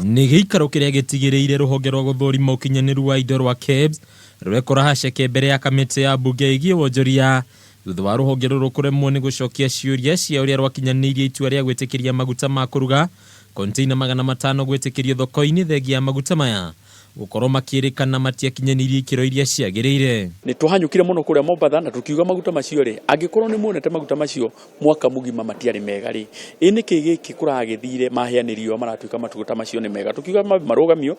Nĩ gĩikaro kĩrĩa gĩtigĩrĩire rũhonge rwa gũthũrima ũkinyanĩru wa indo rwa KEBS rwekora haceke mbere ya kamĩtĩ ya mbunge ĩgiĩ wonjoria thutha wa rũhonge rũrũ kũremwo nĩ gũcokia ciũria cia ũrĩa rwakinyanĩirie itua rĩa gwĩtĩkĩria maguta ma kũruga konteina 500 gwĩtĩkĩrio thoko-inĩ thengia ya maguta maya gũkorwo makĩrĩkana matiakinyanĩirie ikĩro iria ciagĩrĩire. Nĩ twahanyũkire mũno kũrĩa Mombasa na tukiuga maguta macio rĩ angĩkorwo nĩ muonete maguta macio mwaka mũgima matiarĩ mega rĩ nĩkĩ gĩkĩ kũragĩthire maheanĩrio maratuĩka maguta macio nĩ mega tukiuga marũgamio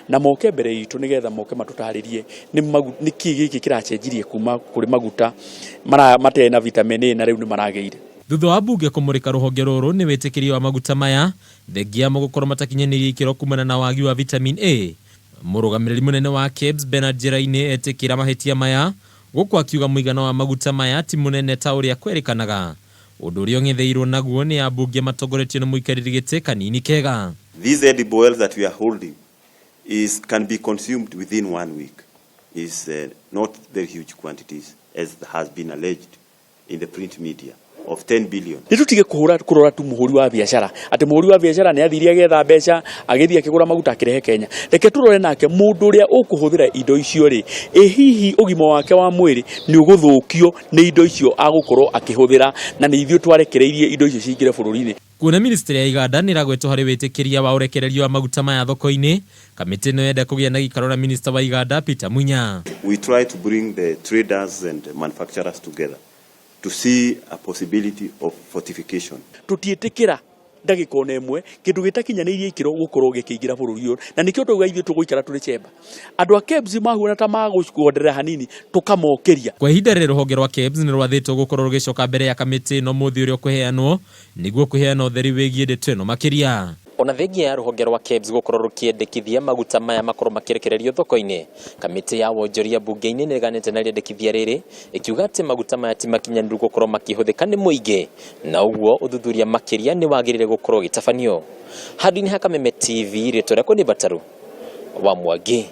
na moke mbere itũ nĩgetha moke matũtarĩrie nĩkĩ gĩkĩ kĩracenjirie kuma kũrĩ maguta matarĩ na vitamin A na rĩu nĩ maragĩire. Thutha wa mbunge kũmũrĩka rũhonge rũrũ nĩ wĩtĩkĩrio wa maguta maya thengia mo gũkorwo matakinyanĩirie ikĩro kumana na wagi wa vitamin A. Mũrũgamĩrĩri mũnene wa KEBS Bernard Njĩra-inĩ etĩkĩra mahĩtia maya gũkũ akiuga mũigana wa maguta maya ti mũnene ta ũrĩa kwerĩkanaga ũndũ ũrĩa ũng'etheirwo naguo nĩ ambunge matongoretio nĩ mũikarĩri gĩtĩ Kanini Kega. These edible oils that we are holding can be consumed within 1 week is not very huge quantities as has been alleged in the print media of 10 billion. Nitutige kurora tu muhuri wa biashara ati muhuri wa biashara ni athiria getha mbeca agithia akigura maguta akirehe Kenya. Reke turore nake mundu uria ukuhuthira indo icio ri hihi ugima wake wa mwiri ni uguthukio ni indo icio agukorwo akihuthira na ni ithio twarekereirie indo icio cingire bururi-ini. Kuona ministry ya Iganda nĩ ragwetwo harĩ wĩtĩkĩria wa ũrekererio wa maguta maya thoko-inĩ kamĩtĩ no yenda kũgĩa na gĩikaro na minister wa Iganda Peter Munya. We try to bring the traders and manufacturers together to see a possibility of fortification. Tutietekera ndagika ona ĩmwe kindu gitakinyanĩirie ikiro gukorwo gĩkĩingira bũrũri ũyũ na nĩkĩo tũgwa ithuĩ tũgũikara tũrĩ chemba andũ a KEBS mahuana ta magũkonderera hanini tukamokeria. Kwa ihinda rĩrĩ rũhonge rwa KEBS nĩ rwathĩtwo gũkorwo rũgĩcoka mbere ya kamĩtĩ ĩno mũthĩ ũrĩa ũkũheanwo nĩguo kũheana ũtheri wĩgiĩ ndeto ĩno makĩria. Ona thengia ya rũhonge rwa KEBS gũkorwo rũkĩendekithia maguta maya makorwo makĩrekererio thoko-inĩ kamĩtĩ ya wonjoria bunge-inĩ nĩ ĩreganĩte na rĩendekithia rĩrĩ ĩkiuga atĩ maguta maya ti makinyanĩru gũkorwo makĩhũthĩka nĩ mũingĩ na ũguo ũthuthuria makĩria nĩ wagĩrĩire gũkorwo gĩtabanio. Handũ-inĩ ha Kameme TV rĩtwa rĩakwa nĩ Bataru wa Mwangi.